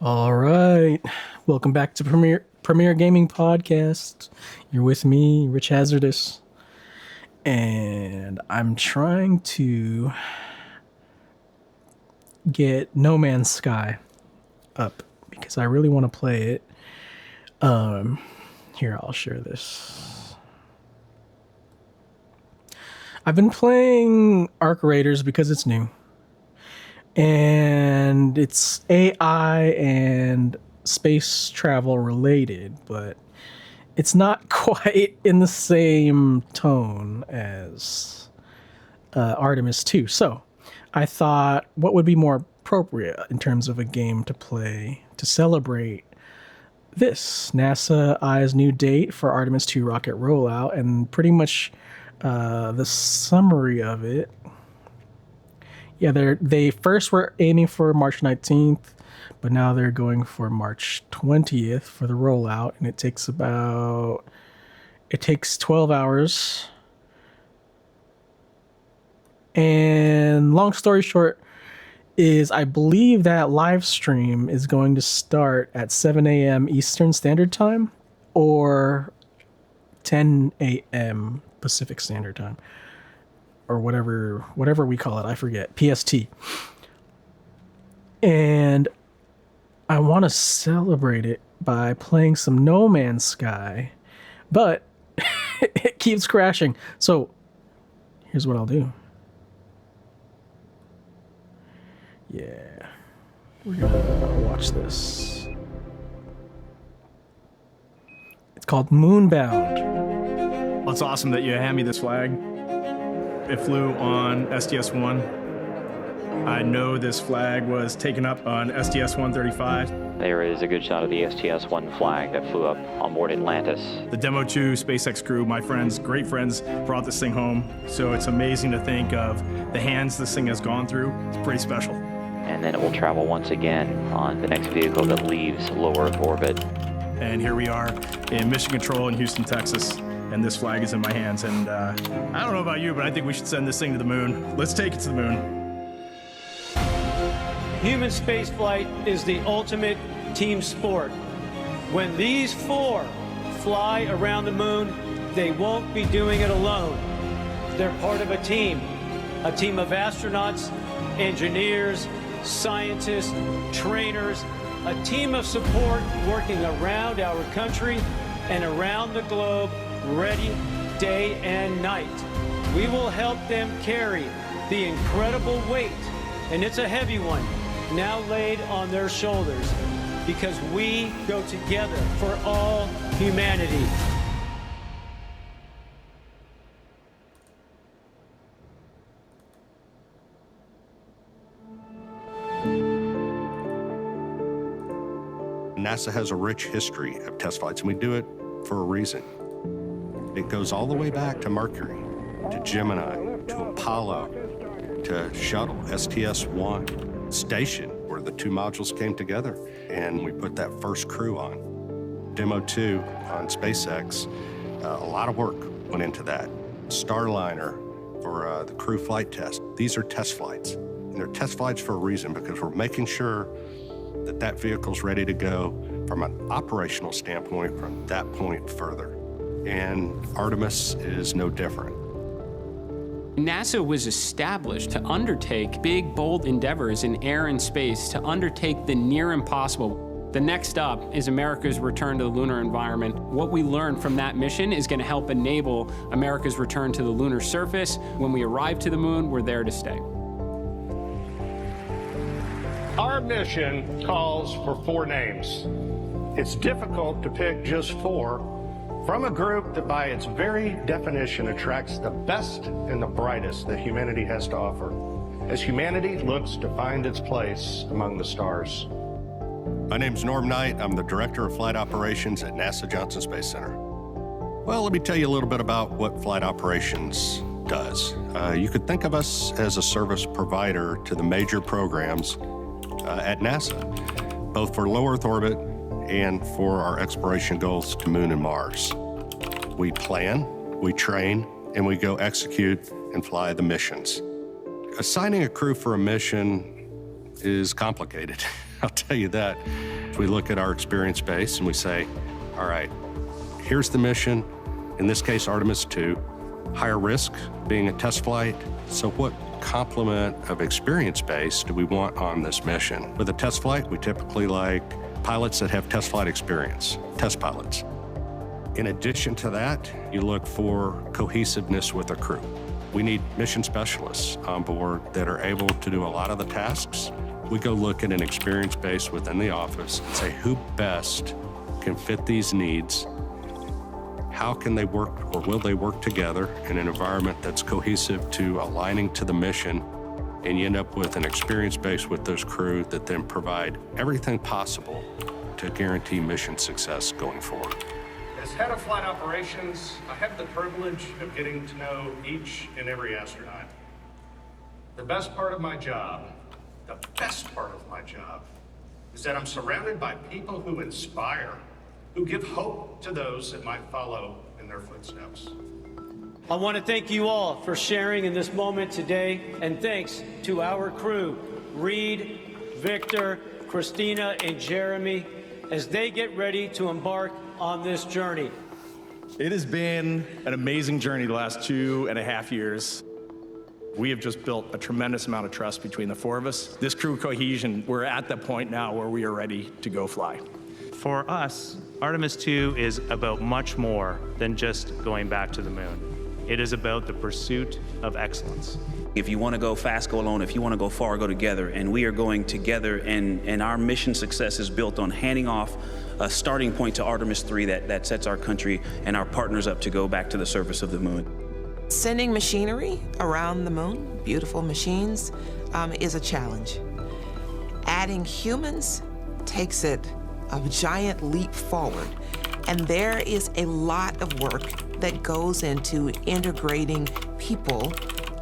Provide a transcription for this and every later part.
All right. Welcome back to Premier Gaming Podcast. You're with me, Rich Hazardous. And I'm trying to get No Man's Sky up because I really want to play it. Here, I'll share this. I've been playing Arc Raiders because it's new. And it's AI and space travel related, but it's not quite in the same tone as Artemis 2. So I thought, what would be more appropriate in terms of a game to play to celebrate this NASA eyes new date for Artemis 2 rocket rollout, and pretty much the summary of it. Yeah, they first were aiming for March 19th, but now they're going for March 20th for the rollout, and it takes 12 hours. And long story short is I believe that live stream is going to start at 7 a.m. Eastern Standard Time or 10 a.m. Pacific Standard Time. Or whatever we call it, I forget, PST. And I want to celebrate it by playing some No Man's Sky, but it keeps crashing. So here's what I'll do. Yeah, we're gonna watch this. It's called Moonbound. Well, it's awesome that you hand me this flag. It flew on STS-1. I know this flag was taken up on STS-135. There is a good shot of the STS-1 flag that flew up on board Atlantis. The Demo 2 SpaceX crew, my friends, great friends, brought this thing home. So it's amazing to think of the hands this thing has gone through. It's pretty special. And then it will travel once again on the next vehicle that leaves low Earth orbit. And here we are in Mission Control in Houston, Texas. And this flag is in my hands, and I don't know about you, but I think we should send this thing to the moon. Let's take it to the moon. Human spaceflight is the ultimate team sport. When these four fly around the moon, they won't be doing it alone. They're part of a team of astronauts, engineers, scientists, trainers, a team of support working around our country and around the globe, ready day and night. We will help them carry the incredible weight, and it's a heavy one, now laid on their shoulders, because we go together for all humanity. NASA has a rich history of test flights, and we do it for a reason. It goes all the way back to Mercury, to Gemini, to Apollo, to Shuttle, STS-1, Station, where the two modules came together, and we put that first crew on. Demo 2 on SpaceX, a lot of work went into that. Starliner for the crew flight test. These are test flights, and they're test flights for a reason, because we're making sure that that vehicle's ready to go from an operational standpoint from that point further. And Artemis is no different. NASA was established to undertake big, bold endeavors in air and space, to undertake the near impossible. The next stop is America's return to the lunar environment. What we learn from that mission is going to help enable America's return to the lunar surface. When we arrive to the moon, we're there to stay. Our mission calls for 4 names. It's difficult to pick just 4 from a group that by its very definition attracts the best and the brightest that humanity has to offer, as humanity looks to find its place among the stars. My name's Norm Knight. I'm the Director of Flight Operations at NASA Johnson Space Center. Well, let me tell you a little bit about what flight operations does. You could think of us as a service provider to the major programs at NASA, both for low Earth orbit and for our exploration goals to Moon and Mars. We plan, we train, and we go execute and fly the missions. Assigning a crew for a mission is complicated, I'll tell you that. So we look at our experience base and we say, all right, here's the mission. In this case, Artemis 2, higher risk, being a test flight. So what complement of experience base do we want on this mission? With a test flight, we typically like pilots that have test flight experience, test pilots. In addition to that, you look for cohesiveness with a crew. We need mission specialists on board that are able to do a lot of the tasks. We go look at an experience base within the office and say who best can fit these needs. How can they work or will they work together in an environment that's cohesive to aligning to the mission? And you end up with an experience base with those crew that then provide everything possible to guarantee mission success going forward. As head of flight operations, I have the privilege of getting to know each and every astronaut. The best part of my job, is that I'm surrounded by people who inspire, who give hope to those that might follow in their footsteps. I want to thank you all for sharing in this moment today, and thanks to our crew, Reed, Victor, Christina, and Jeremy, as they get ready to embark on this journey. It has been an amazing journey the last 2.5 years. We have just built a tremendous amount of trust between the four of us. This crew cohesion, we're at the point now where we are ready to go fly. For us, Artemis 2 is about much more than just going back to the moon. It is about the pursuit of excellence. If you want to go fast, go alone. If you want to go far, go together. And we are going together, and our mission success is built on handing off a starting point to Artemis 3 that sets our country and our partners up to go back to the surface of the moon. Sending machinery around the moon, beautiful machines, is a challenge. Adding humans takes it a giant leap forward. And there is a lot of work that goes into integrating people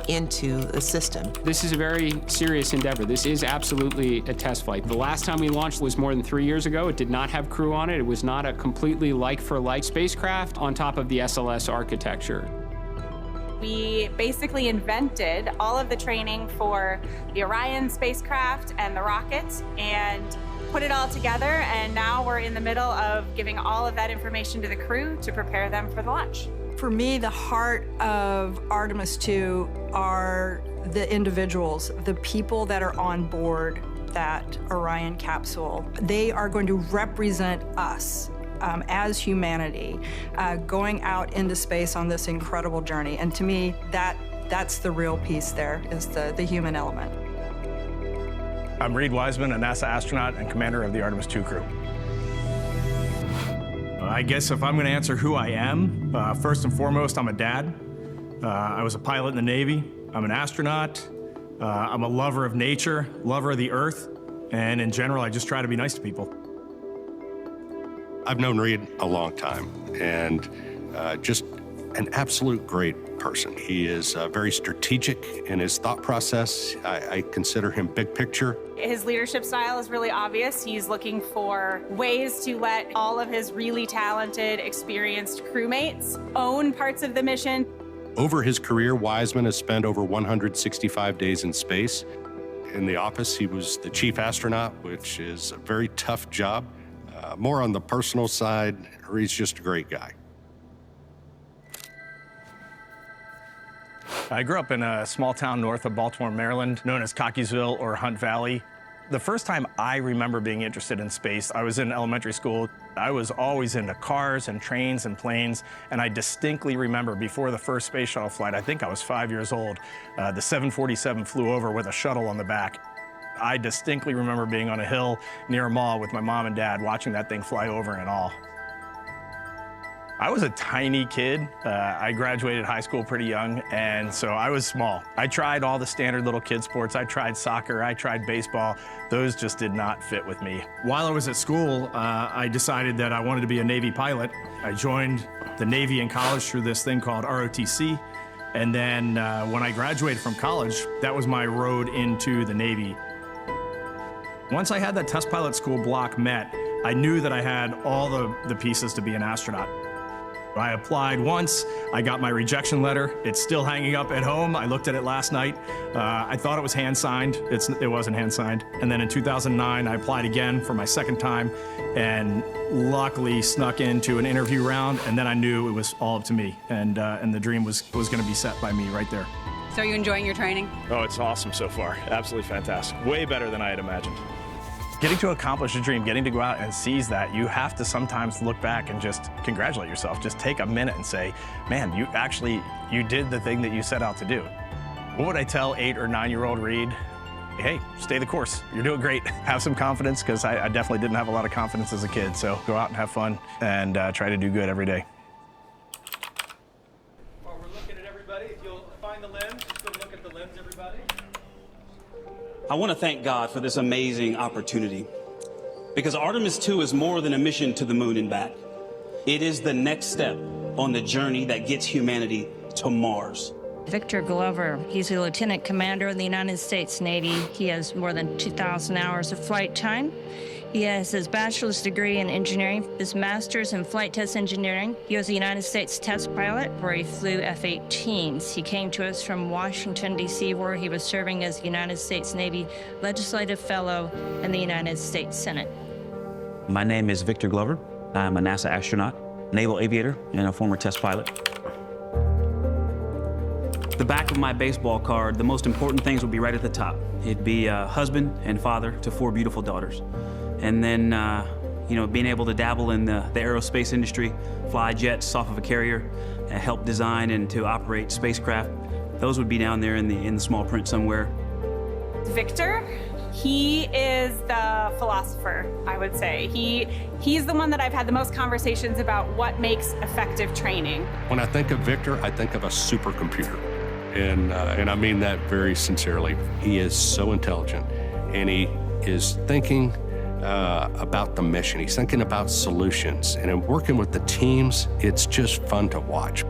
into the system. This is a very serious endeavor. This is absolutely a test flight. The last time we launched was more than 3 years ago. It did not have crew on it. It was not a completely like-for-like spacecraft on top of the SLS architecture. We basically invented all of the training for the Orion spacecraft and the rocket and put it all together, and now we're in the middle of giving all of that information to the crew to prepare them for the launch. For me, the heart of Artemis 2 are the individuals, the people that are on board that Orion capsule. They are going to represent us as humanity going out into space on this incredible journey. And to me, that's the real piece there, is the human element. I'm Reed Wiseman, a NASA astronaut and commander of the Artemis 2 crew. I guess if I'm going to answer who I am, first and foremost, I'm a dad. I was a pilot in the Navy. I'm an astronaut. I'm a lover of nature, lover of the Earth, and in general, I just try to be nice to people. I've known Reed a long time, and just an absolute great person. He is very strategic in his thought process. I consider him big picture. His leadership style is really obvious. He's looking for ways to let all of his really talented, experienced crewmates own parts of the mission. Over his career, Wiseman has spent over 165 days in space. In the office, he was the chief astronaut, which is a very tough job. More on the personal side, Reed's just a great guy. I grew up in a small town north of Baltimore, Maryland, known as Cockeysville or Hunt Valley. The first time I remember being interested in space, I was in elementary school. I was always into cars and trains and planes, and I distinctly remember before the first space shuttle flight, I think I was 5 years old, the 747 flew over with a shuttle on the back. I distinctly remember being on a hill near a mall with my mom and dad watching that thing fly over and all. I was a tiny kid. I graduated high school pretty young, and so I was small. I tried all the standard little kid sports. I tried soccer, I tried baseball. Those just did not fit with me. While I was at school, I decided that I wanted to be a Navy pilot. I joined the Navy in college through this thing called ROTC. And then when I graduated from college, that was my road into the Navy. Once I had that test pilot school block met, I knew that I had all the pieces to be an astronaut. I applied once, I got my rejection letter. It's still hanging up at home. I looked at it last night. I thought it was hand-signed. It wasn't hand-signed. And then in 2009, I applied again for my second time and luckily snuck into an interview round, and then I knew it was all up to me, and the dream was gonna be set by me right there. So are you enjoying your training? Oh, it's awesome so far. Absolutely fantastic. Way better than I had imagined. Getting to accomplish a dream, getting to go out and seize that, you have to sometimes look back and just congratulate yourself. Just take a minute and say, man, you did the thing that you set out to do. What would I tell 8 or 9-year-old Reed? Hey, stay the course. You're doing great. Have some confidence, because I definitely didn't have a lot of confidence as a kid. So go out and have fun and try to do good every day. While we're looking at everybody, if you'll find the limbs, just go look at the limbs, everybody. I want to thank God for this amazing opportunity, because Artemis 2 is more than a mission to the moon and back. It is the next step on the journey that gets humanity to Mars. Victor Glover, he's a lieutenant commander in the United States Navy. He has more than 2,000 hours of flight time. He has his bachelor's degree in engineering, his master's in flight test engineering. He was a United States test pilot where he flew F-18s. He came to us from Washington, D.C., where he was serving as United States Navy Legislative Fellow in the United States Senate. My name is Victor Glover. I'm a NASA astronaut, naval aviator, and a former test pilot. The back of my baseball card, the most important things would be right at the top. It'd be a husband and father to 4 beautiful daughters. And then, being able to dabble in the aerospace industry, fly jets off of a carrier, help design and to operate spacecraft. Those would be down there in the small print somewhere. Victor, he is the philosopher, I would say. He's the one that I've had the most conversations about what makes effective training. When I think of Victor, I think of a supercomputer. And I mean that very sincerely. He is so intelligent, and he is thinking about the mission. He's thinking about solutions. And in working with the teams, it's just fun to watch.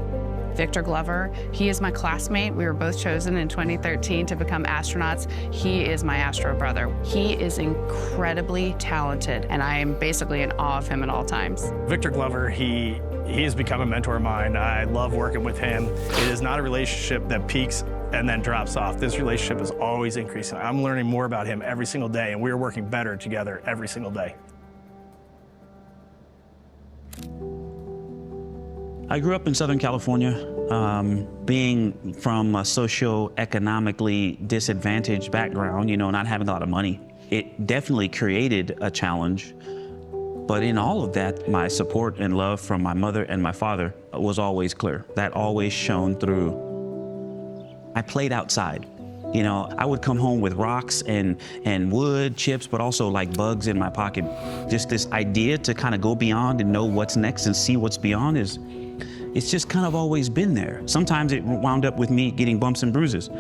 Victor Glover, he is my classmate. We were both chosen in 2013 to become astronauts. He is my astro brother. He is incredibly talented, and I am basically in awe of him at all times. Victor Glover, he has become a mentor of mine. I love working with him. It is not a relationship that peaks and then drops off. This relationship is always increasing. I'm learning more about him every single day, and we're working better together every single day. I grew up in Southern California. Being from a socio-economically disadvantaged background, not having a lot of money, it definitely created a challenge. But in all of that, my support and love from my mother and my father was always clear. That always shone through. I played outside. I would come home with rocks and wood chips, but also like bugs in my pocket. Just this idea to kind of go beyond and know what's next and see what's beyond it's just kind of always been there. Sometimes it wound up with me getting bumps and bruises,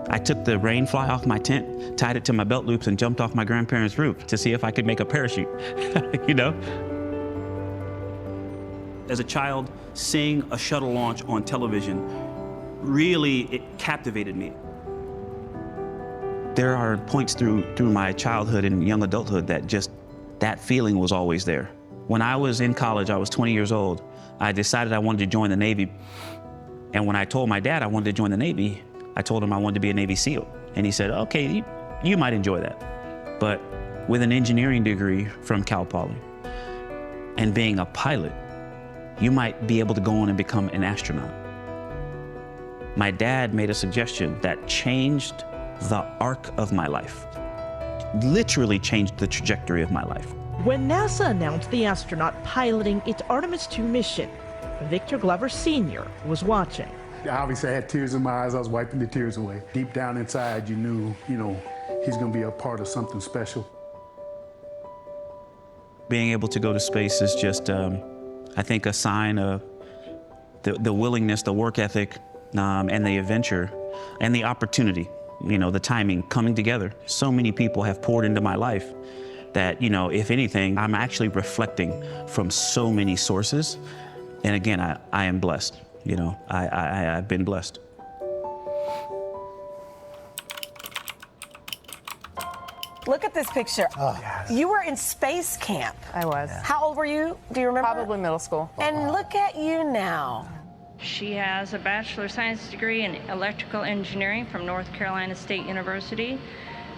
I took the rain fly off my tent, tied it to my belt loops, and jumped off my grandparents' roof to see if I could make a parachute, As a child, seeing a shuttle launch on television, really, it captivated me. There are points through my childhood and young adulthood that feeling was always there. When I was in college, I was 20 years old. I decided I wanted to join the Navy. And when I told my dad I wanted to join the Navy, I told him I wanted to be a Navy SEAL. And he said, okay, you might enjoy that. But with an engineering degree from Cal Poly and being a pilot, you might be able to go on and become an astronaut. My dad made a suggestion that changed the arc of my life, literally changed the trajectory of my life. When NASA announced the astronaut piloting its Artemis 2 mission, Victor Glover Sr. was watching. Obviously, I had tears in my eyes. I was wiping the tears away. Deep down inside, you knew, he's going to be a part of something special. Being able to go to space is just, I think, a sign of the willingness, the work ethic, and the adventure, and the opportunity, the timing coming together. So many people have poured into my life that, if anything, I'm actually reflecting from so many sources. And again, I am blessed. I've been blessed. Look at this picture. Oh, yes. You were in space camp. I was. How old were you? Do you remember? Probably middle school. And look at you now. She has a Bachelor of Science degree in Electrical Engineering from North Carolina State University,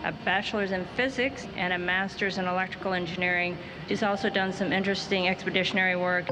a Bachelor's in Physics, and a Master's in Electrical Engineering. She's also done some interesting expeditionary work.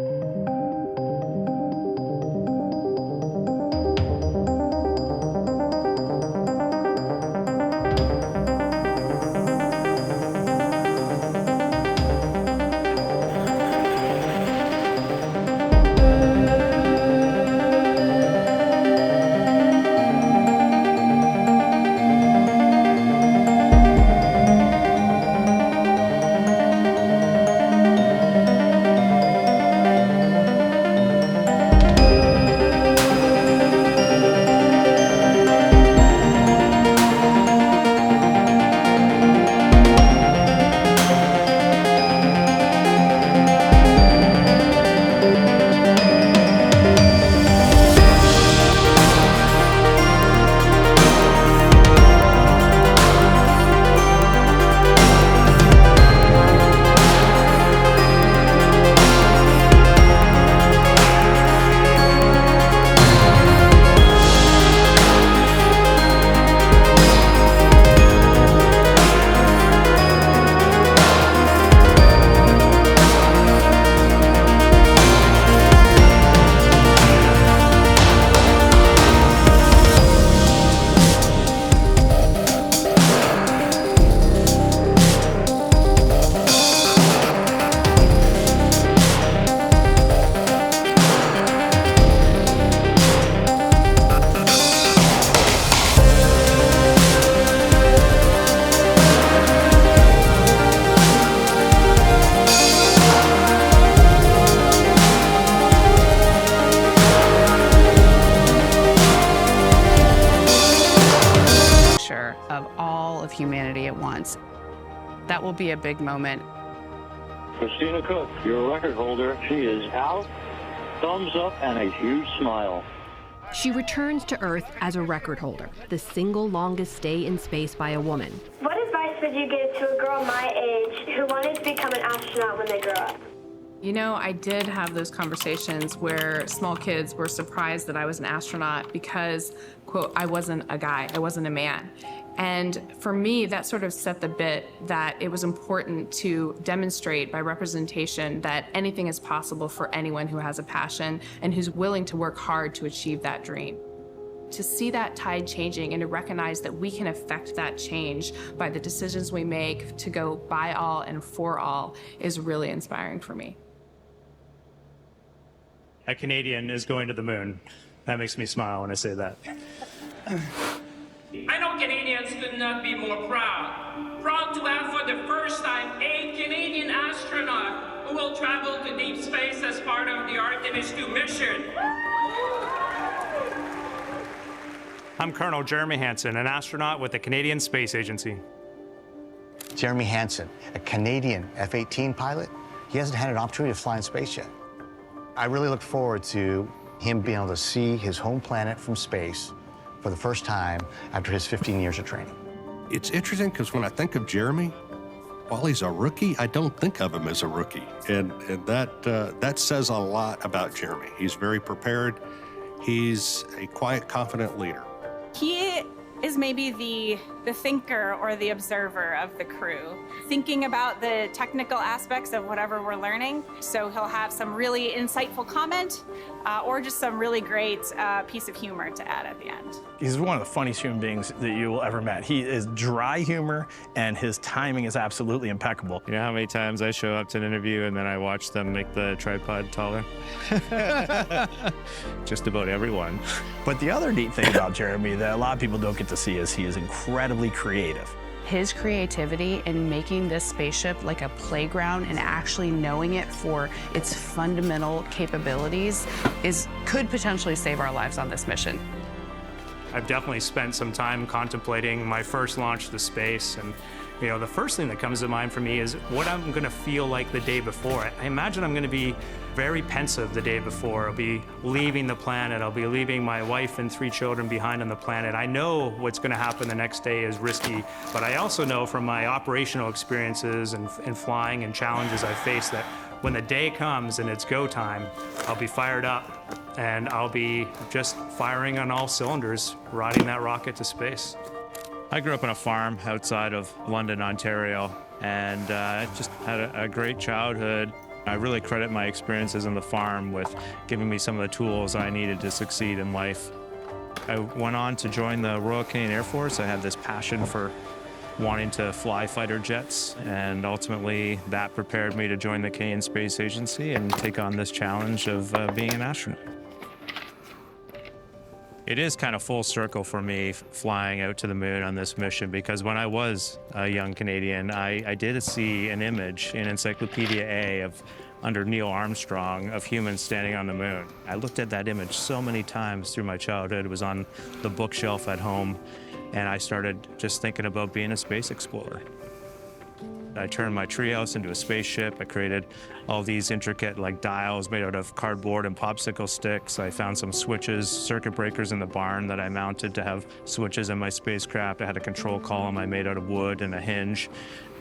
Of all of humanity at once. That will be a big moment. Christina Cook, your record holder. She is out, thumbs up, and a huge smile. She returns to Earth as a record holder, the single longest stay in space by a woman. What advice would you give to a girl my age who wanted to become an astronaut when they grow up? You know, I did have those conversations where small kids were surprised that I was an astronaut because, quote, I wasn't a guy, I wasn't a man. And for me, that sort of set the bit that it was important to demonstrate by representation that anything is possible for anyone who has a passion and who's willing to work hard to achieve that dream. To see that tide changing and to recognize that we can affect that change by the decisions we make to go by all and for all is really inspiring for me. A Canadian is going to the moon. That makes me smile when I say that. I know Canadians could not be more proud. Proud to have for the first time a Canadian astronaut who will travel to deep space as part of the Artemis 2 mission. I'm Colonel Jeremy Hansen, an astronaut with the Canadian Space Agency. Jeremy Hansen, a Canadian F-18 pilot. He hasn't had an opportunity to fly in space yet. I really look forward to him being able to see his home planet from space for the first time after his 15 years of training. It's interesting because when I think of Jeremy, while he's a rookie, I don't think of him as a rookie. And that says a lot about Jeremy. He's very prepared. He's a quiet, confident leader. He is maybe the thinker or the observer of the crew, thinking about the technical aspects of whatever we're learning. So he'll have some really insightful comment or just some really great piece of humor to add at the end. He's one of the funniest human beings that you will ever met. He is dry humor, and his timing is absolutely impeccable. You know how many times I show up to an interview and then I watch them make the tripod taller? Just about everyone. But the other neat thing about Jeremy that a lot of people don't get to see is he is incredibly creative. His creativity in making this spaceship like a playground and actually knowing it for its fundamental capabilities could potentially save our lives on this mission. I've definitely spent some time contemplating my first launch to space, and You know, the first thing that comes to mind for me is what I'm going to feel like the day before. I imagine I'm going to be very pensive the day before. I'll be leaving the planet. I'll be leaving my wife and 3 children behind on the planet. I know what's going to happen the next day is risky, but I also know from my operational experiences and flying and challenges I face that when the day comes and it's go time, I'll be fired up and I'll be just firing on all cylinders, riding that rocket to space. I grew up on a farm outside of London, Ontario, and just had a great childhood. I really credit my experiences on the farm with giving me some of the tools I needed to succeed in life. I went on to join the Royal Canadian Air Force. I had this passion for wanting to fly fighter jets, and ultimately that prepared me to join the Canadian Space Agency and take on this challenge of being an astronaut. It is kind of full circle for me flying out to the moon on this mission, because when I was a young Canadian, I did see an image in Encyclopedia A of under Neil Armstrong of humans standing on the moon. I looked at that image so many times through my childhood. It was on the bookshelf at home, and I started just thinking about being a space explorer. I turned my treehouse into a spaceship. I created all these intricate dials made out of cardboard and popsicle sticks. I found some switches, circuit breakers in the barn that I mounted to have switches in my spacecraft. I had a control column I made out of wood and a hinge,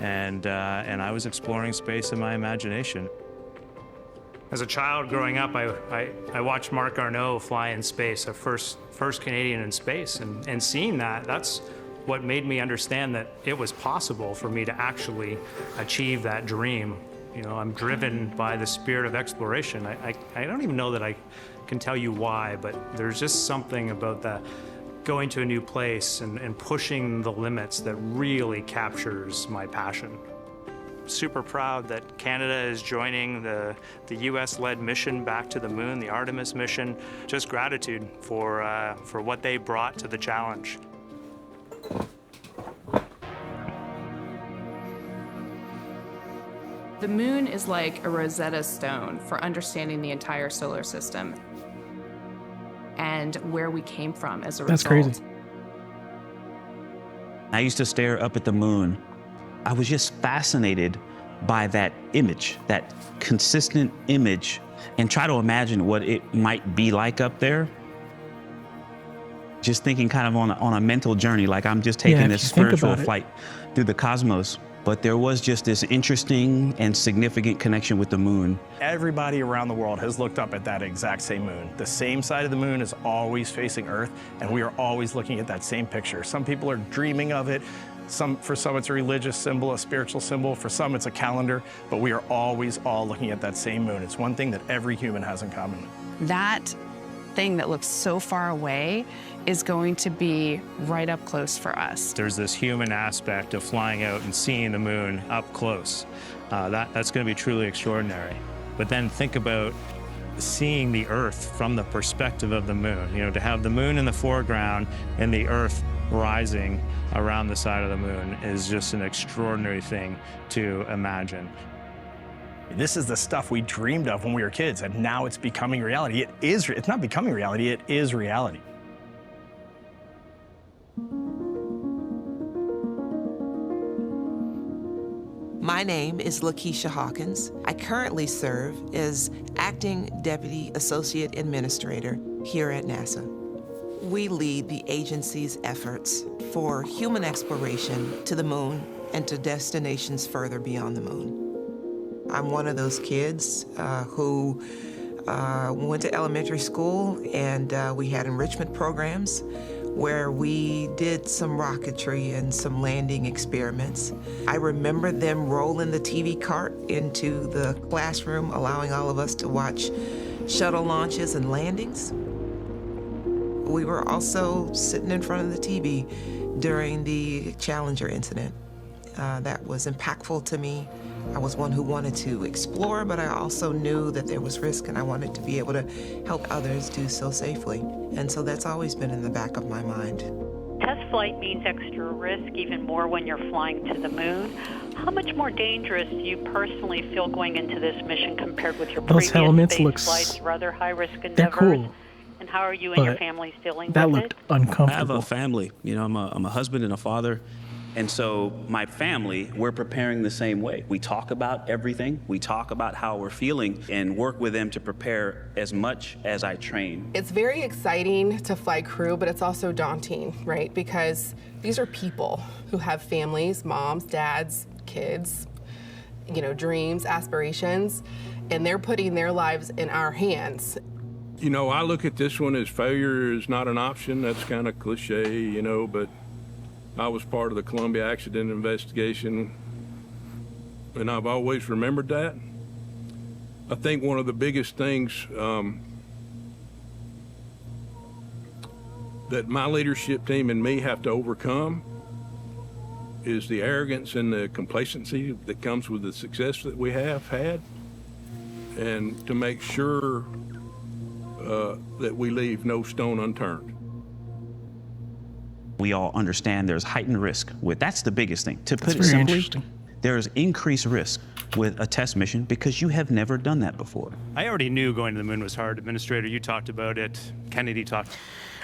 and I was exploring space in my imagination. As a child growing up, I watched Marc Garneau fly in space, a first Canadian in space, and seeing that's what made me understand that it was possible for me to actually achieve that dream. You know, I'm driven by the spirit of exploration. I don't even know that I can tell you why, but there's just something about that going to a new place and pushing the limits that really captures my passion. Super proud that Canada is joining the US-led mission back to the moon, the Artemis mission. Just gratitude for what they brought to the challenge. The moon is like a Rosetta Stone for understanding the entire solar system and where we came from as a result. That's crazy. I used to stare up at the moon. I was just fascinated by that image, that consistent image, and try to imagine what it might be like up there. Just thinking kind of on a mental journey, like I'm just taking this spiritual flight through the cosmos. But there was just this interesting and significant connection with the moon. Everybody around the world has looked up at that exact same moon. The same side of the moon is always facing Earth, and we are always looking at that same picture. Some people are dreaming of it. For some it's a religious symbol, a spiritual symbol. For some it's a calendar, but we are always all looking at that same moon. It's one thing that every human has in common. That thing that looks so far away is going to be right up close for us. There's this human aspect of flying out and seeing the moon up close. That's going to be truly extraordinary. But then think about seeing the Earth from the perspective of the moon. You know, to have the moon in the foreground and the Earth rising around the side of the moon is just an extraordinary thing to imagine. This is the stuff we dreamed of when we were kids, and now it's becoming reality. It's not becoming reality, it is reality. My name is Lakeisha Hawkins. I currently serve as Acting Deputy Associate Administrator here at NASA. We lead the agency's efforts for human exploration to the moon and to destinations further beyond the moon. I'm one of those kids who went to elementary school, and we had enrichment programs where we did some rocketry and some landing experiments. I remember them rolling the TV cart into the classroom, allowing all of us to watch shuttle launches and landings. We were also sitting in front of the TV during the Challenger incident. That was impactful to me. I was one who wanted to explore, but I also knew that there was risk, and I wanted to be able to help others do so safely. And so that's always been in the back of my mind. Test flight means extra risk, even more when you're flying to the moon. How much more dangerous do you personally feel going into this mission compared with your previous space flights or other high-risk endeavors? They're cool. And how are you and your family dealing with it? That looked uncomfortable. I have a family. You know, I'm a husband and a father. And so my family, we're preparing the same way. We talk about everything. We talk about how we're feeling and work with them to prepare as much as I train. It's very exciting to fly crew, but it's also daunting, right? Because these are people who have families, moms, dads, kids, you know, dreams, aspirations, and they're putting their lives in our hands. You know, I look at this one as failure is not an option. That's kind of cliche, you know, but I was part of the Columbia accident investigation, and I've always remembered that. I think one of the biggest things that my leadership team and me have to overcome is the arrogance and the complacency that comes with the success that we have had, and to make sure that we leave no stone unturned. We all understand there's heightened risk with, that's the biggest thing. To put it simply, there's increased risk with a test mission because you have never done that before. I already knew going to the moon was hard. Administrator, you talked about it. Kennedy talked.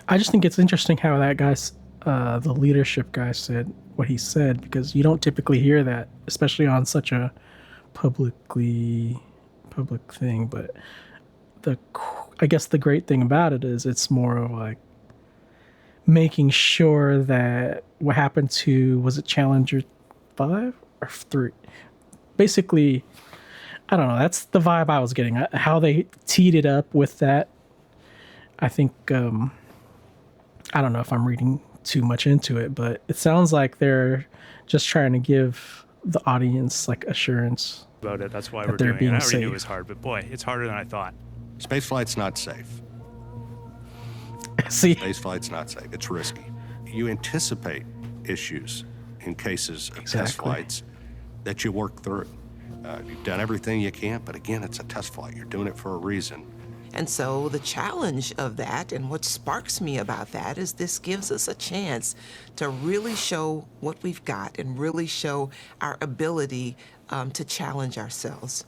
I just think it's interesting how that guy's, the leadership guy said what he said, because you don't typically hear that, especially on such a public thing. But I guess the great thing about it is it's more of like making sure that what happened to, was it Challenger 5 or 3? Basically, I don't know. That's the vibe I was getting. How they teed it up with that. I think, I don't know if I'm reading too much into it, but it sounds like they're just trying to give the audience like assurance about it. That's why that we're they're doing it. being I already knew it safe. was hard, but boy, it's harder than I thought. Spaceflight's not safe. See? Spaceflight's not safe. It's risky. You anticipate issues in cases of test flights that you work through. You've done everything you can, but again, it's a test flight. You're doing it for a reason. And so the challenge of that, and what sparks me about that, is this gives us a chance to really show what we've got and really show our ability to challenge ourselves.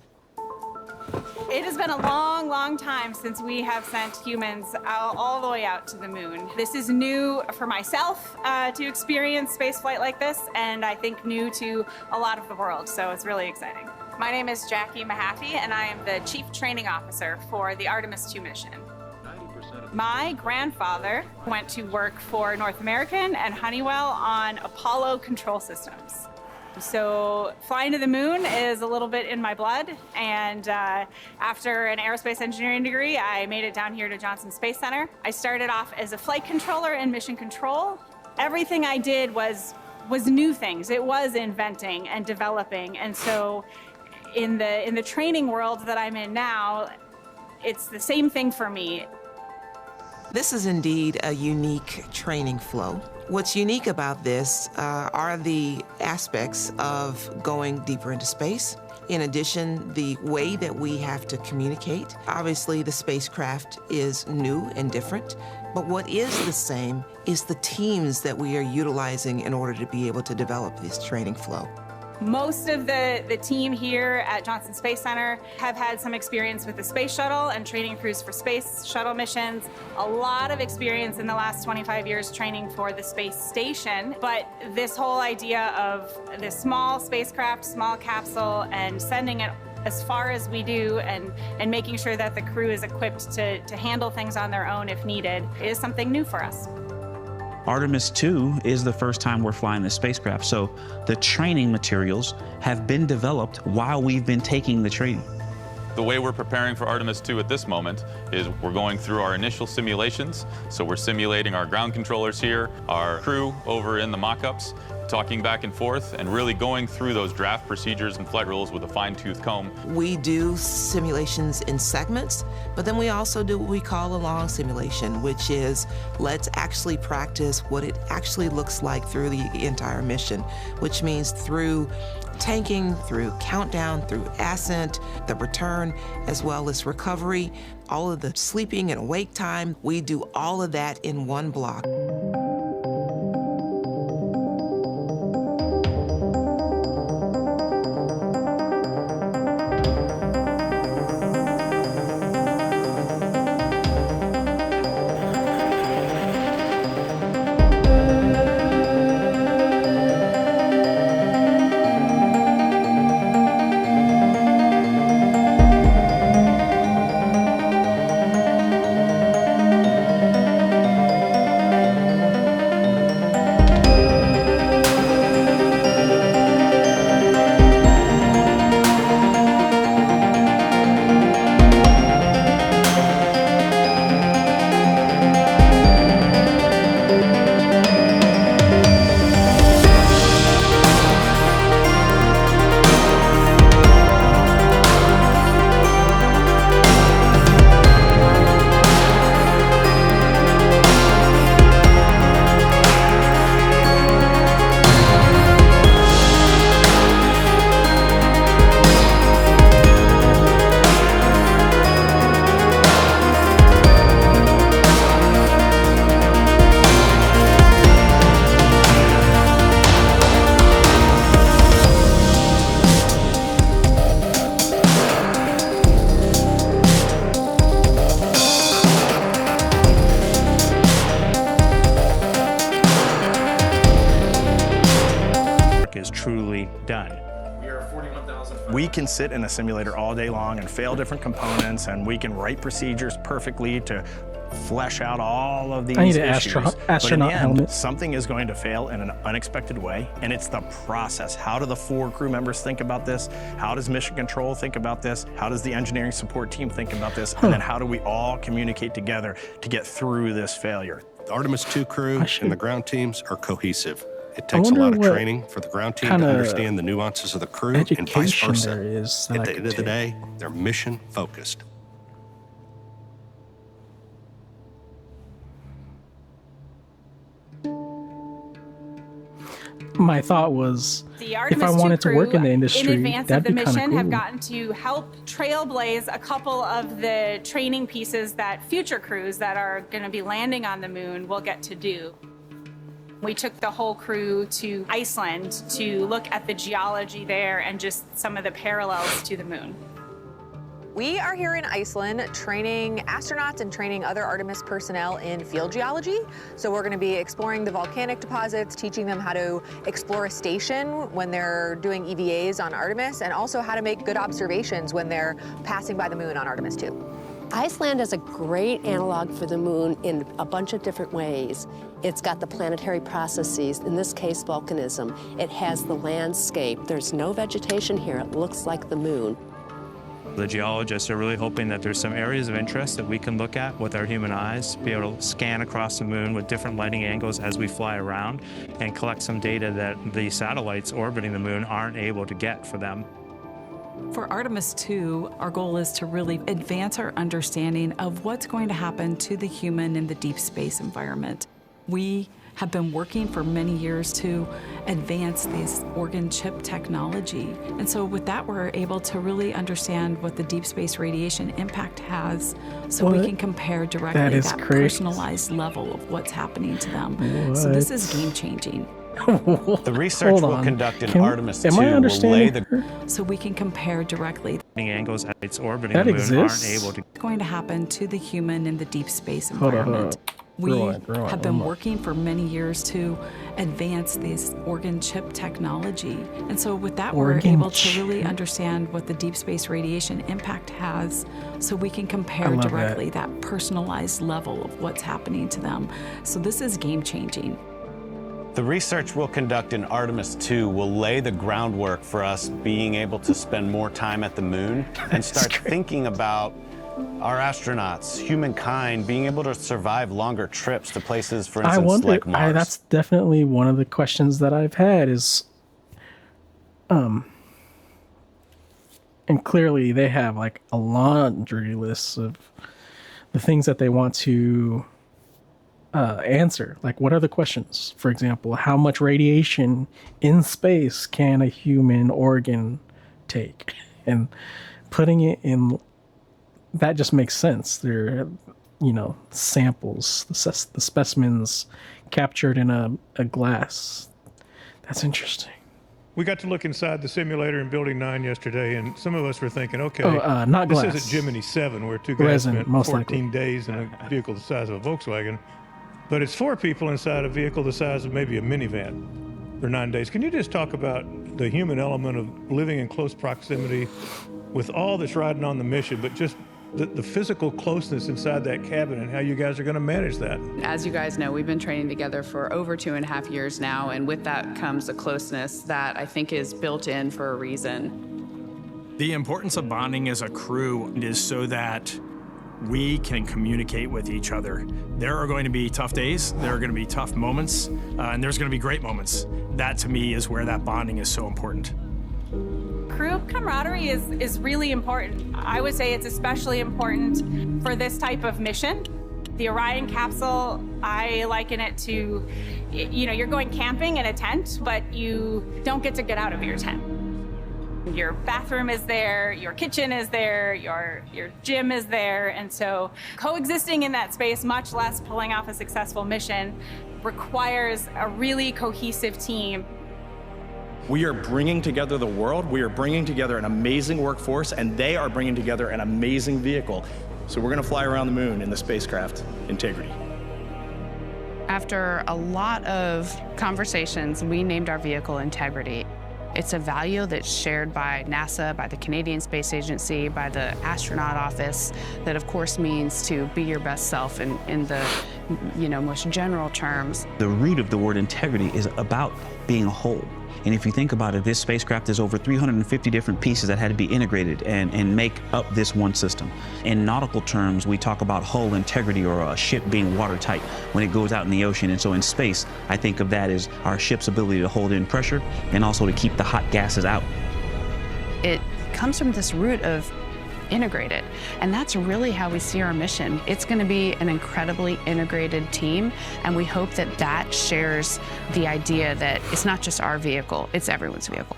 It has been a long, long time since we have sent humans all the way out to the moon. This is new for myself to experience spaceflight like this, and I think new to a lot of the world, so it's really exciting. My name is Jackie Mahaffey, and I am the Chief Training Officer for the Artemis 2 mission. My grandfather went to work for North American and Honeywell on Apollo control systems. So flying to the moon is a little bit in my blood, and after an aerospace engineering degree, I made it down here to Johnson Space Center. I started off as a flight controller in mission control. Everything I did was new things. It was inventing and developing, and so in the training world that I'm in now, it's the same thing for me. This is indeed a unique training flow. What's unique about this are the aspects of going deeper into space. In addition, the way that we have to communicate. Obviously, the spacecraft is new and different, but what is the same is the teams that we are utilizing in order to be able to develop this training flow. Most of the team here at Johnson Space Center have had some experience with the space shuttle and training crews for space shuttle missions. A lot of experience in the last 25 years training for the space station. But this whole idea of this small spacecraft, small capsule, and sending it as far as we do and making sure that the crew is equipped to handle things on their own if needed is something new for us. Artemis 2 is the first time we're flying this spacecraft, so the training materials have been developed while we've been taking the training. The way we're preparing for Artemis 2 at this moment is we're going through our initial simulations. So we're simulating our ground controllers here, our crew over in the mock-ups, talking back and forth, and really going through those draft procedures and flight rules with a fine-tooth comb. We do simulations in segments, but then we also do what we call a long simulation, which is let's actually practice what it actually looks like through the entire mission, which means through tanking, through countdown, through ascent, the return, as well as recovery, all of the sleeping and awake time. We do all of that in one block. can sit in a simulator all day long and fail different components, and we can write procedures perfectly to flesh out all of these I need an issues. astronaut but in the end, helmet. something is going to fail in an unexpected way, and it's the process. How do the 4 crew members think about this? How does Mission Control think about this? How does the engineering support team think about this? And then how do we all communicate together to get through this failure? The Artemis 2 crew and the ground teams are cohesive. It takes a lot of training for the ground team to understand the nuances of the crew and vice versa. At the end of the day, they're mission focused. My thought was, The Artemis if I wanted to crew, work in the industry, in advance that'd of the be kind mission, of have cool. gotten to help trailblaze a couple of the training pieces that future crews that are going to be landing on the moon will get to do. We took the whole crew to Iceland to look at the geology there and just some of the parallels to the moon. We are here in Iceland training astronauts and training other Artemis personnel in field geology. So we're going to be exploring the volcanic deposits, teaching them how to explore a station when they're doing EVAs on Artemis, and also how to make good observations when they're passing by the moon on Artemis 2. Iceland is a great analog for the moon in a bunch of different ways. It's got the planetary processes, in this case volcanism. It has the landscape. There's no vegetation here. It looks like the moon. The geologists are really hoping that there's some areas of interest that we can look at with our human eyes, be able to scan across the moon with different lighting angles as we fly around and collect some data that the satellites orbiting the moon aren't able to get for them. For Artemis 2, our goal is to really advance our understanding of what's going to happen to the human in the deep space environment. We have been working for many years to advance this organ chip technology. And so with that, we're able to really understand what the deep space radiation impact has so we can compare directly that personalized level of what's happening to them. So this is game-changing. The research we'll conduct in Artemis 2 will lay the... So we can compare directly. Angles as it's orbiting the moon aren't able to... What's going to happen to the human in the deep space environment. We have been working for many years to advance this organ chip technology. And so with that, we're able to really understand what the deep space radiation impact has so we can compare directly that personalized level of what's happening to them. So this is game-changing. The research we'll conduct in Artemis 2 will lay the groundwork for us being able to spend more time at the moon and start thinking about our astronauts, humankind, being able to survive longer trips to places, for instance, like Mars. That's definitely one of the questions that I've had is, and clearly they have like a laundry list of the things that they want to answer. Like, what are the questions? For example, how much radiation in space can a human organ take? And putting it in, that just makes sense. They're, samples, the specimens captured in a glass. That's interesting. We got to look inside the simulator in Building 9 yesterday, and some of us were thinking, okay, not this glass. isn't Gemini 7, where 2 guys spent 14 likely. days in a vehicle the size of a Volkswagen. But it's 4 people inside a vehicle the size of maybe a minivan for 9 days. Can you just talk about the human element of living in close proximity with all that's riding on the mission, but just the physical closeness inside that cabin and how you guys are going to manage that? As you guys know, we've been training together for over 2.5 years now, and with that comes a closeness that I think is built in for a reason. The importance of bonding as a crew is so that we can communicate with each other. There are going to be tough days, there are going to be tough moments, and there's going to be great moments. That, to me, is where that bonding is so important. Crew camaraderie is really important. I would say it's especially important for this type of mission. The Orion capsule, I liken it to, you're going camping in a tent, but you don't get to get out of your tent. Your bathroom is there, your kitchen is there, your gym is there, and so coexisting in that space, much less pulling off a successful mission, requires a really cohesive team. We are bringing together the world, we are bringing together an amazing workforce, and they are bringing together an amazing vehicle. So we're gonna fly around the moon in the spacecraft Integrity. After a lot of conversations, we named our vehicle Integrity. It's a value that's shared by NASA, by the Canadian Space Agency, by the astronaut office, that of course means to be your best self in the most general terms. The root of the word integrity is about being whole. And if you think about it, this spacecraft is over 350 different pieces that had to be integrated and make up this one system. In nautical terms, we talk about hull integrity or a ship being watertight when it goes out in the ocean. And so in space, I think of that as our ship's ability to hold in pressure and also to keep the hot gases out. It comes from this root of integrated, and that's really how we see our mission. It's going to be an incredibly integrated team, and we hope that that shares the idea that it's not just our vehicle, it's everyone's vehicle.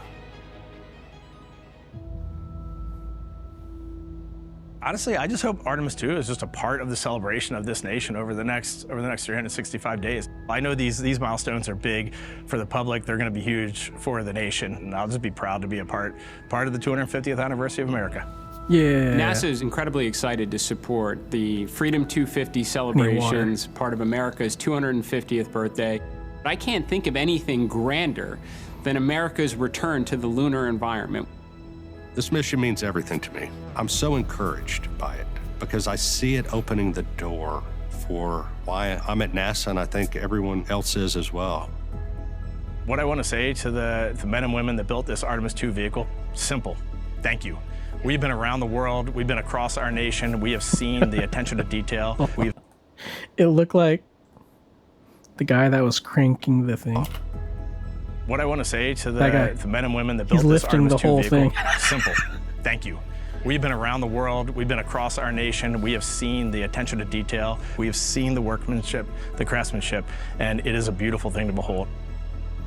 Honestly, I just hope Artemis 2 is just a part of the celebration of this nation over the next 365 days. I know these milestones are big for the public. They're going to be huge for the nation, and I'll just be proud to be a part of the 250th anniversary of America. Yeah. NASA is incredibly excited to support the Freedom 250 celebrations, part of America's 250th birthday. I can't think of anything grander than America's return to the lunar environment. This mission means everything to me. I'm so encouraged by it because I see it opening the door for why I'm at NASA, and I think everyone else is as well. What I want to say to the men and women that built this Artemis 2 vehicle, simple, thank you. We've been around the world, we've been across our nation, we have seen the attention to detail. It looked like the guy that was cranking the thing. What I want to say to the men and women that built He's this lifting Artemis the 2 whole vehicle, thing. simple, thank you. We've been around the world, we've been across our nation, we have seen the attention to detail, we have seen the workmanship, the craftsmanship, and it is a beautiful thing to behold.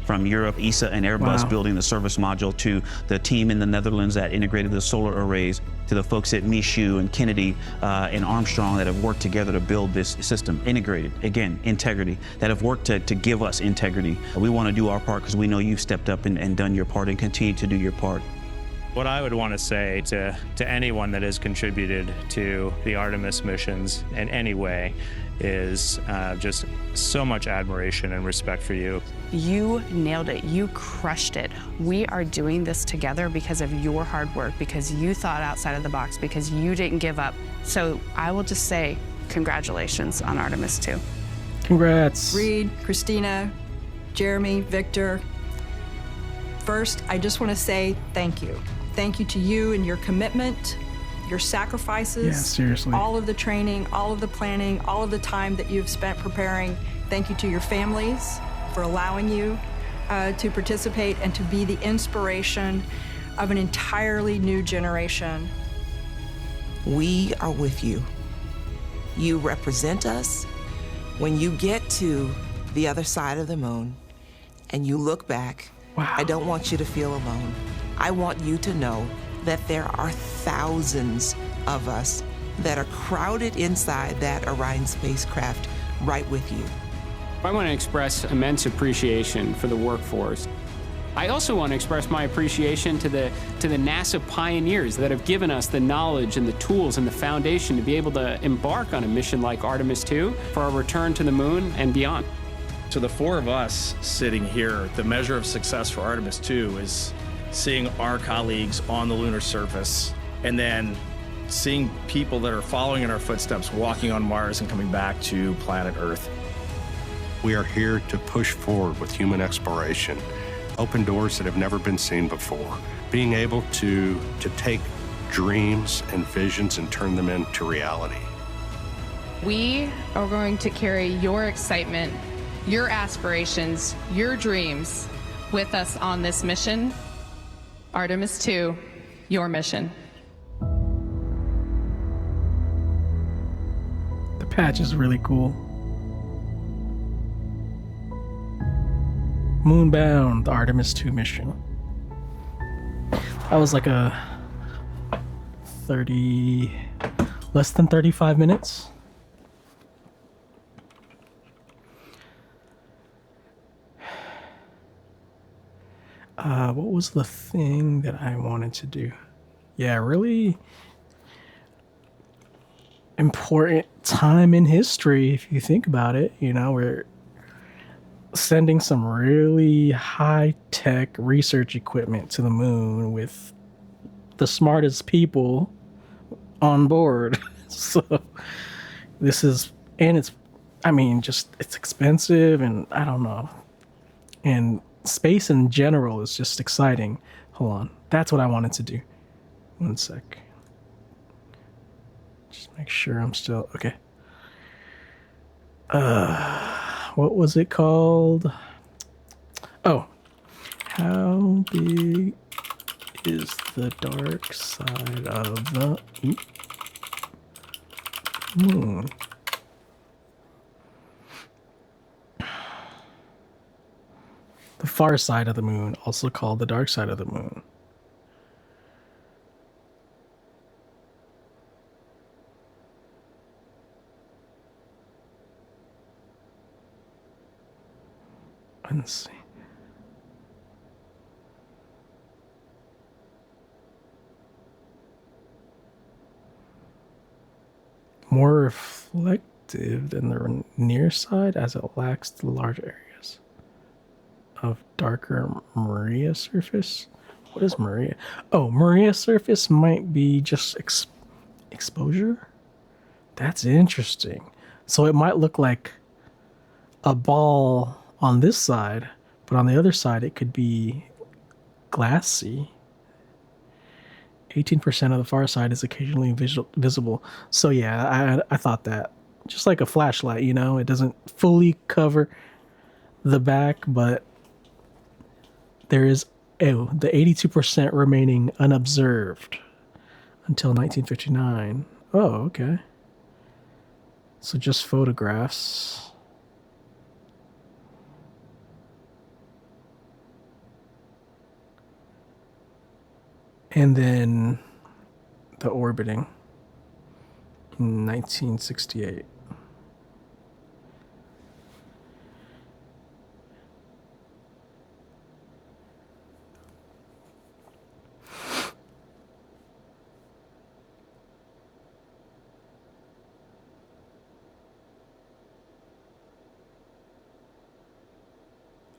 From Europe, ESA and Airbus building the service module, to the team in the Netherlands that integrated the solar arrays, to the folks at Michoud and Kennedy and Armstrong that have worked together to build this system. Integrated, again, integrity, that have worked to give us integrity. We want to do our part because we know you've stepped up and done your part and continue to do your part. What I would want to say to anyone that has contributed to the Artemis missions in any way is just so much admiration and respect for you. You nailed it. You crushed it. We are doing this together because of your hard work, because you thought outside of the box, because you didn't give up. So I will just say congratulations on Artemis 2. Congrats. Reed, Christina, Jeremy, Victor. First, I just want to say thank you. Thank you to you and your commitment, your sacrifices. Yeah, seriously. All of the training, all of the planning, all of the time that you've spent preparing. Thank you to your families for allowing you to participate and to be the inspiration of an entirely new generation. We are with you. You represent us. When you get to the other side of the moon and you look back, I don't want you to feel alone. I want you to know that there are thousands of us that are crowded inside that Orion spacecraft right with you. I want to express immense appreciation for the workforce. I also want to express my appreciation to the NASA pioneers that have given us the knowledge and the tools and the foundation to be able to embark on a mission like Artemis 2 for our return to the moon and beyond. To the four of us sitting here, the measure of success for Artemis 2 is seeing our colleagues on the lunar surface and then seeing people that are following in our footsteps walking on Mars and coming back to planet Earth. We are here to push forward with human exploration, open doors that have never been seen before, being able to take dreams and visions and turn them into reality. We are going to carry your excitement, your aspirations, your dreams with us on this mission. Artemis 2, your mission. The patch is really cool. Moonbound, the Artemis 2 mission. That was like a less than 35 minutes. What was the thing that I wanted to do? Yeah, really important time in history, if you think about it. You know, we're sending some really high-tech research equipment to the moon with the smartest people on board. So this is, and it's, I mean, just, it's expensive, and I don't know. And space in general is just exciting. Hold on. That's what I wanted to do. One sec. Just make sure I'm still, okay. What was it called? Oh, how big is the dark side of the moon? The far side of the moon, also called the dark side of the moon. Let's see. More reflective than the near side, as it lacks the large areas of darker Maria surface. What is Maria? Oh, Maria surface might be just exposure? That's interesting. So it might look like a ball on this side, but on the other side it could be glassy. 18% of the far side is occasionally visible. So yeah, I thought that. Just like a flashlight, you know? It doesn't fully cover the back, but there is the 82% remaining unobserved until 1959. Oh, okay. So just photographs. And then the orbiting in 1968.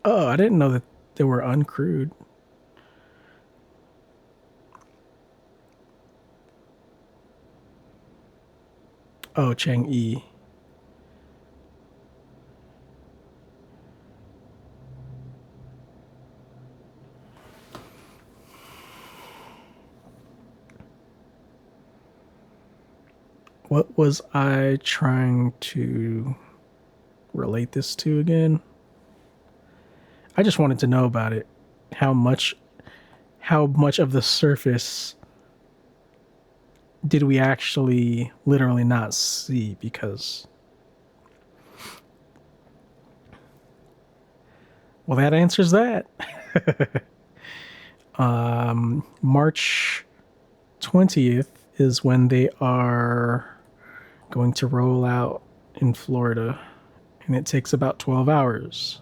Oh, I didn't know that they were uncrewed. Oh, Chang'e. What was I trying to relate this to again? I just wanted to know about it. How much of the surface did we actually literally not see? Because, well, that answers that. March 20th is when they are going to roll out in Florida, and it takes about 12 hours.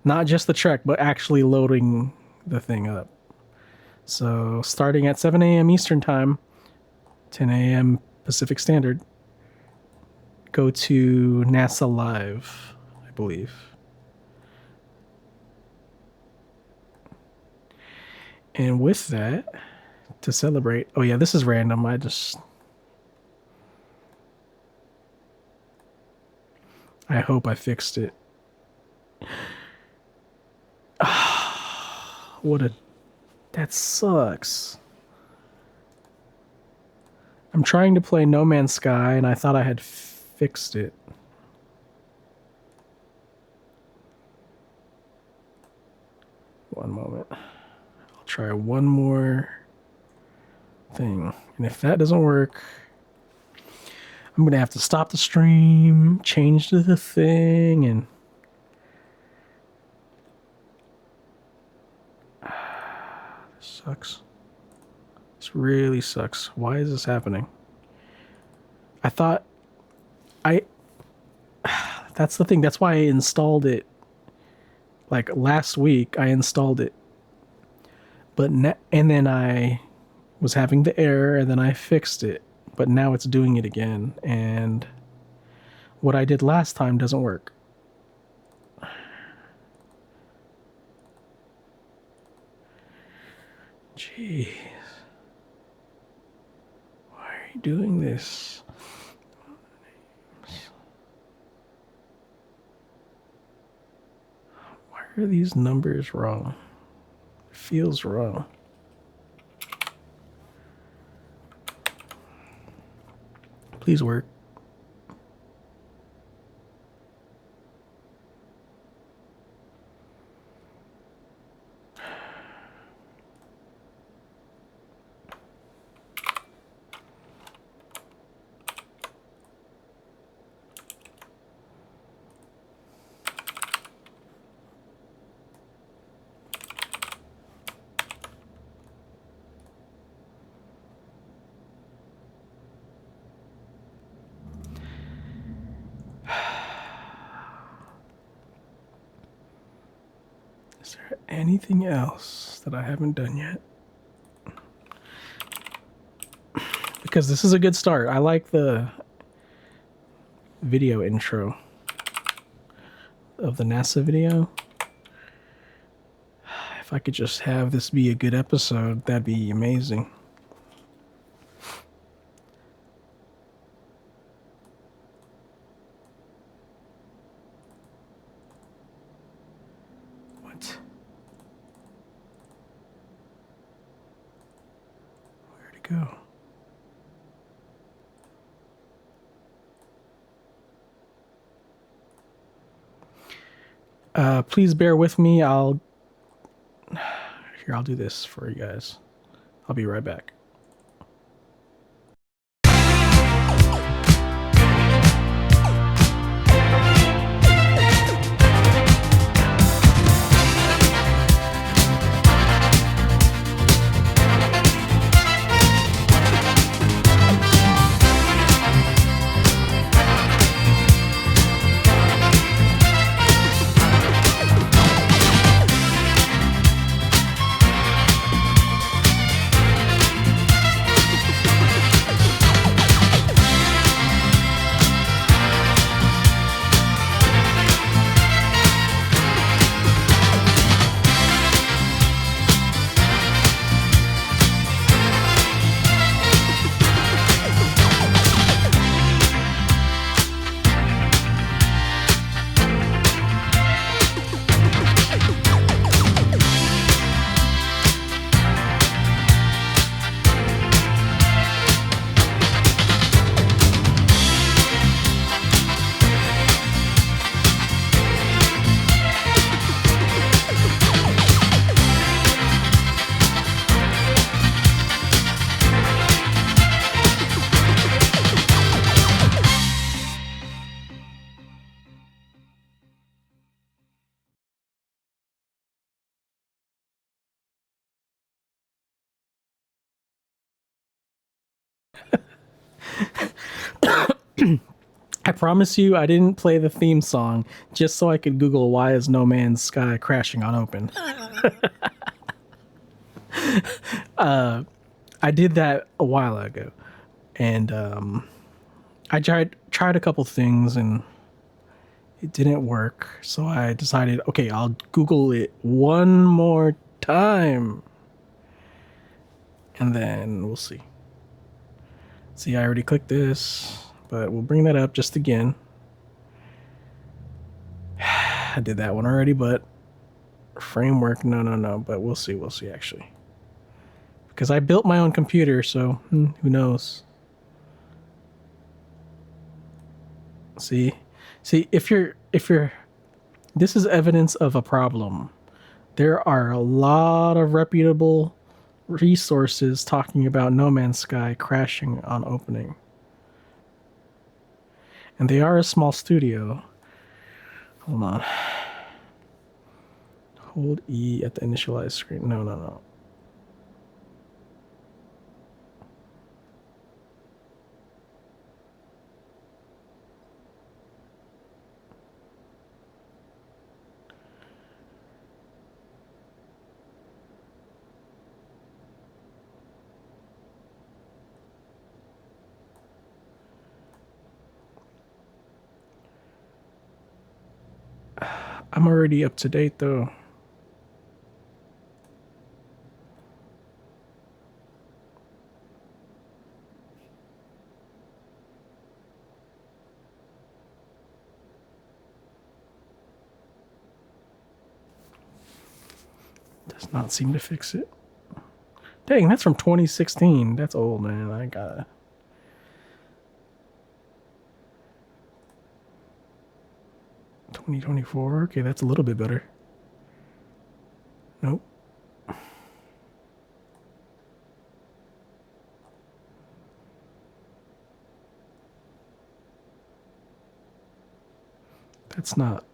Not just the trek, but actually loading the thing up. So starting at 7 a.m. Eastern Time, 10 a.m. Pacific Standard, go to NASA Live, I believe. And with that, to celebrate, oh yeah, this is random. I hope I fixed it. That sucks. I'm trying to play No Man's Sky, and I thought I had fixed it. One moment. I'll try one more thing. And if that doesn't work, I'm going to have to stop the stream, change the thing, and... This sucks. This really sucks. Why is this happening? I thought... That's the thing. That's why I installed it. Like, last week, I installed it. But and then I was having the error, and then I fixed it. but now it's doing it again, and what I did last time doesn't work. Jeez. Why are you doing this? Why are these numbers wrong? It feels wrong. Please work. Is there anything else that I haven't done yet? Because this is a good start. I like the video intro of the NASA video. If I could just have this be a good episode, that'd be amazing. What? Where'd it go? Please bear with me. I'll do this for you guys. I'll be right back. I promise you I didn't play the theme song just so I could Google why is No Man's Sky crashing on open. I did that a while ago, and I tried a couple things and it didn't work, so I decided, okay, I'll Google it one more time and then we'll see. See, I already clicked this, but we'll bring that up just again. I did that one already, but framework, no, but we'll see actually. Because I built my own computer, so who knows? See, if you're, this is evidence of a problem. There are a lot of reputable resources talking about No Man's Sky crashing on opening. And they are a small studio. Hold on. Hold E at the initialize screen. No. I'm already up to date though. Does not seem to fix it. Dang, that's from 2016. That's old, man. I gotta. $2024. Okay, that's a little bit better. Nope. That's not.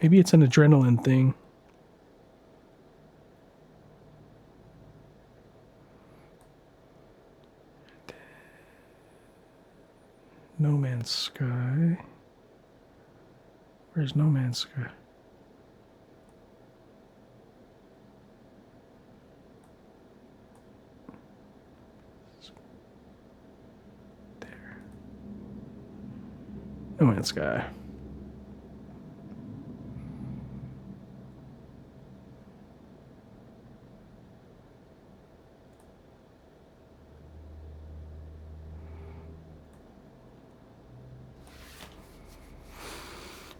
Maybe it's an adrenaline thing. No Man's Sky. Where's No Man's Sky? There. No Man's Sky.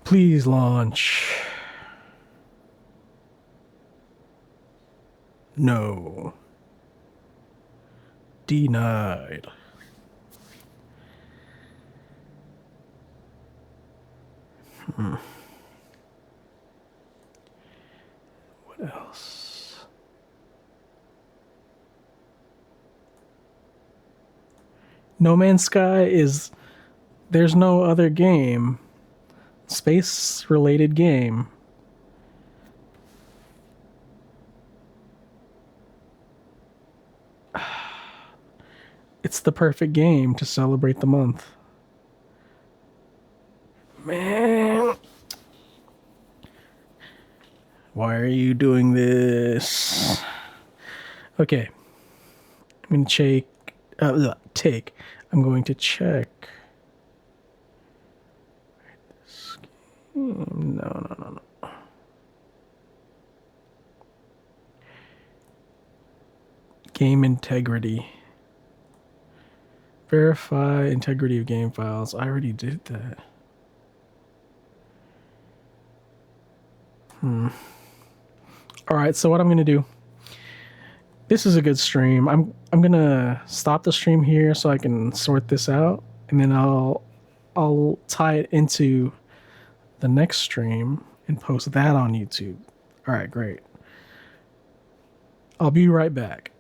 Please launch. No. Denied. What else? No Man's Sky is... There's no other game. Space-related game. It's the perfect game to celebrate the month. Man. Why are you doing this? Okay. I'm going to take. I'm going to check. No. Game integrity. Verify integrity of game files. I already did that. All right, so what I'm gonna do. This is a good stream. I'm gonna stop the stream here so I can sort this out, and then I'll tie it into the next stream and post that on YouTube. All right, great. I'll be right back.